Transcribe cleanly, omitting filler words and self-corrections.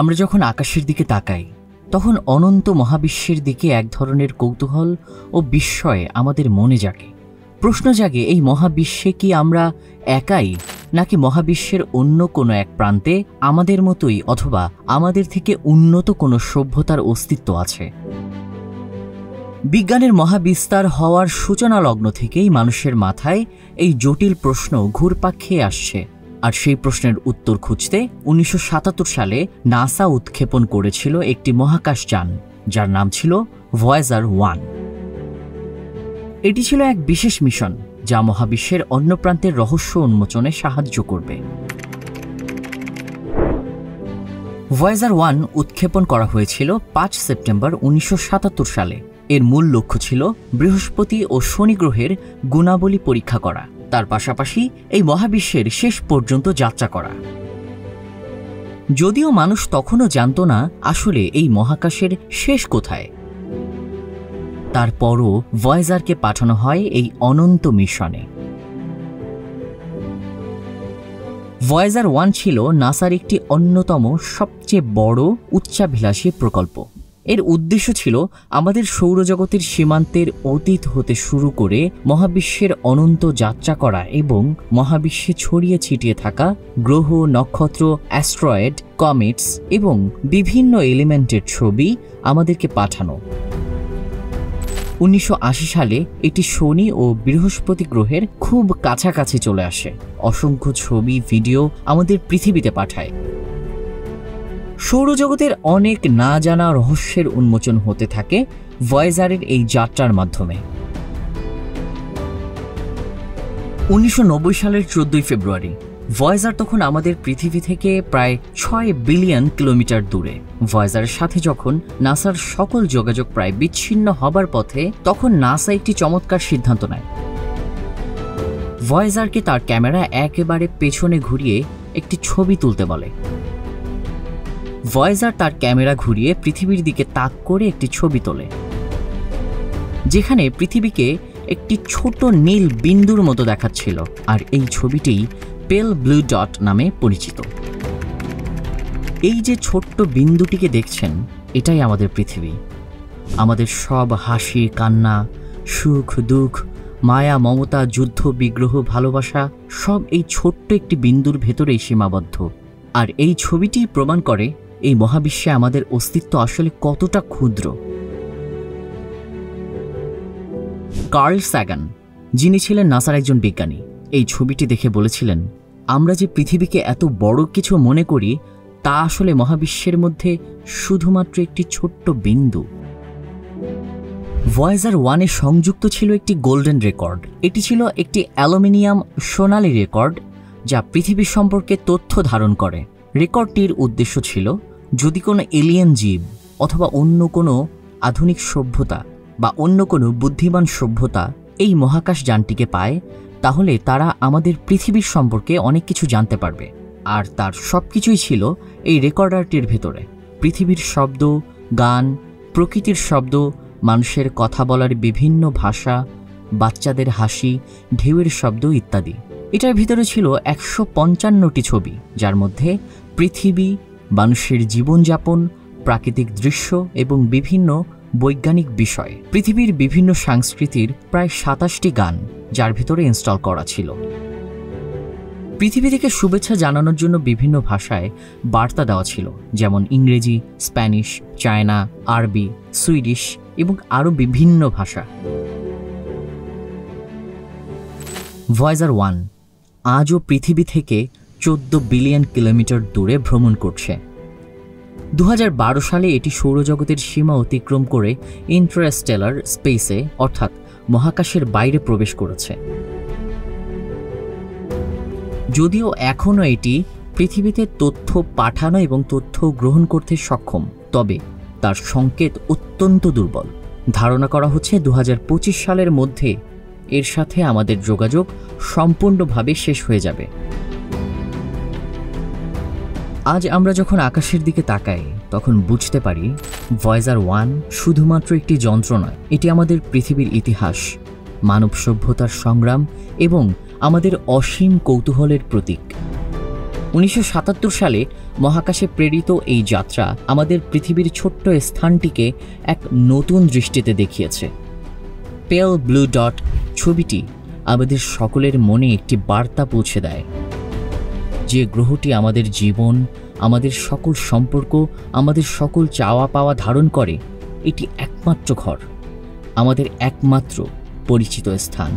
আমরা যখন আকাশের দিকে তাকাই তখন অনন্ত মহাবিশ্বের দিকে এক ধরনের কৌতূহল ও বিস্ময় আমাদের মনে জাগে। প্রশ্ন জাগে, এই মহাবিশ্বে কি আমরা একাই, নাকি মহাবিশ্বের অন্য কোনো এক প্রান্তে আমাদের মতোই অথবা আমাদের থেকে উন্নত কোনো সভ্যতার অস্তিত্ব আছে? বিজ্ঞানের মহাবিস্তার হওয়ার সূচনা লগ্ন থেকেই মানুষের মাথায় এই জটিল প্রশ্ন ঘুরপাক খেয়ে আসছে। আর সেই প্রশ্নের উত্তর খুঁজতে 1977 সালে নাসা উৎক্ষেপণ করেছিল একটি মহাকাশযান, যার নাম ছিল ভয়েজার 1। এটি ছিল এক বিশেষ মিশন যা মহাবিশ্বের অন্য প্রান্তের রহস্য উন্মোচনে সাহায্য করবে। ভয়েজার 1 উৎক্ষেপণ করা হয়েছিল 5 সেপ্টেম্বর 1977 সালে। এর মূল লক্ষ্য ছিল বৃহস্পতি ও শনি গ্রহের গুণাবলী পরীক্ষা করা, তার পাশাপাশি এই মহাবিশ্বের শেষ পর্যন্ত যাত্রা করা। যদিও মানুষ তখনও জানত না আসলে এই মহাকাশের শেষ কোথায়, তারপরও ভয়েজারকে পাঠানো হয় এই অনন্ত মিশনে। ভয়েজার 1 ছিল নাসার একটি অন্যতম সবচেয়ে বড় উচ্চাভিলাষী প্রকল্প। এর উদ্দেশ্য ছিল আমাদের সৌরজগতের সীমান্তের অতীত হতে শুরু করে মহাবিশ্বের অনন্ত যাত্রা করা এবং মহাবিশ্বে ছড়িয়ে ছিটিয়ে থাকা গ্রহ, নক্ষত্র, অ্যাস্ট্রয়েড, কমেটস এবং বিভিন্ন এলিমেন্টের ছবি আমাদেরকে পাঠানো। 1980 সালে এটি শনি ও বৃহস্পতি গ্রহের খুব কাছাকাছি চলে আসে। অসংখ্য ছবি, ভিডিও আমাদের পৃথিবীতে পাঠায়। সৌরজগতের অনেক না জানা রহস্যের উন্মোচন হতে থাকে ভয়েজারের এই যাত্রার মাধ্যমে। 1990 সালের 14 ফেব্রুয়ারি ভয়েজার তখন আমাদের পৃথিবী থেকে প্রায় 6 বিলিয়ন কিলোমিটার দূরে। ভয়েজারের সাথে যখন নাসার সকল যোগাযোগ প্রায় বিচ্ছিন্ন হবার পথে, তখন নাসা একটি চমৎকার সিদ্ধান্ত নেয়। ভয়েজারকে তার ক্যামেরা একেবারে পেছনে ঘুরিয়ে একটি ছবি তুলতে বলে। ভয়েজার তার ক্যামেরা ঘুরিয়ে পৃথিবীর দিকে তাক করে একটি ছবি তোলে, যেখানে পৃথিবীকে একটি ছোট নীল বিন্দুর মতো দেখাচ্ছিল। আর এই ছবিটি পেল ব্লু ডট নামে পরিচিত। এই যে ছোট্ট বিন্দুটিকে দেখছেন, এটাই আমাদের পৃথিবী। আমাদের সব হাসি, কান্না, সুখ, দুঃখ, মায়া, মমতা, যুদ্ধ, বিগ্রহ, ভালোবাসা সব এই ছোট্ট একটি বিন্দুর ভেতরেই সীমাবদ্ধ। আর এই ছবিটি প্রমাণ করে এই মহাবিশ্বে আমাদের অস্তিত্ব আসলে কতটা ক্ষুদ্র। কার্ল স্যাগান, যিনি ছিলেন নাসার একজন বিজ্ঞানী, এই ছবিটি দেখে বলেছিলেন, আমরা যে পৃথিবীকে এত বড় কিছু মনে করি তা আসলে মহাবিশ্বের মধ্যে শুধুমাত্র একটি ছোট্ট বিন্দু। ভয়েজার 1-এ সংযুক্ত ছিল একটি গোল্ডেন রেকর্ড। এটি ছিল একটি অ্যালুমিনিয়াম সোনালী রেকর্ড যা পৃথিবী সম্পর্কে তথ্য ধারণ করে। রেকর্ডটির উদ্দেশ্য ছিল, যদি কোনো এলিয়েন জীব অথবা অন্য কোনো আধুনিক সভ্যতা বা অন্য কোনো বুদ্ধিমান সভ্যতা এই মহাকাশ যানটিকে পায়, তাহলে তারা আমাদের পৃথিবীর সম্পর্কে অনেক কিছু জানতে পারবে। আর তার সবকিছুই ছিল এই রেকর্ডারটির ভেতরে। পৃথিবীর শব্দ, গান, প্রকৃতির শব্দ, মানুষের কথা বলার বিভিন্ন ভাষা, বাচ্চাদের হাসি, ঢেউয়ের শব্দ ইত্যাদি। এটার ভিতরে ছিল 155টি ছবি, যার মধ্যে পৃথিবী, মানুষের জীবনযাপন, প্রাকৃতিক দৃশ্য এবং বিভিন্ন বৈজ্ঞানিক বিষয়। পৃথিবীর বিভিন্ন সংস্কৃতির প্রায় 27টি গান যার ভিতরে ইনস্টল করা ছিল। পৃথিবী থেকে শুভেচ্ছা জানানোর জন্য বিভিন্ন ভাষায় বার্তা দেওয়া ছিল, যেমন ইংরেজি, স্প্যানিশ, চায়না, আরবি, সুইডিশ এবং আরও বিভিন্ন ভাষা। ভয়েজার 1 আজও পৃথিবী থেকে 14 বিলিয়ন কিলোমিটার দূরে ভ্রমণ করছে। 2012 সালে এটি সৌরজগতের সীমা অতিক্রম করে ইন্টারস্টেলার স্পেসে অর্থাৎ মহাকাশের বাইরে প্রবেশ করেছে। যদিও এখনও এটি পৃথিবীতে তথ্য পাঠানো এবং তথ্য গ্রহণ করতে সক্ষম, তবে তার সংকেত অত্যন্ত দুর্বল। ধারণা করা হচ্ছে 2025 সালের মধ্যে এর সাথে আমাদের যোগাযোগ সম্পূর্ণভাবে শেষ হয়ে যাবে। আজ আমরা যখন আকাশের দিকে তাকাই তখন বুঝতে পারি ভয়েজার 1 শুধুমাত্র একটি যন্ত্র নয়, এটি আমাদের পৃথিবীর ইতিহাস, মানব সভ্যতার সংগ্রাম এবং আমাদের অসীম কৌতূহলের প্রতীক। 1977 সালে মহাকাশে প্রেরিত এই যাত্রা আমাদের পৃথিবীর ছোট্ট স্থানটিকে এক নতুন দৃষ্টিতে দেখিয়েছে। পেল ব্লু ডট ছবিটি আমাদের সকলের মনে একটি বার্তা পৌঁছে দেয় যে গ্রহটি আমাদের জীবন, আমাদের সকল সম্পর্ক, আমাদের সকল চাওয়া পাওয়া ধারণ করে, এটি একমাত্র ঘর, আমাদের একমাত্র পরিচিত স্থান।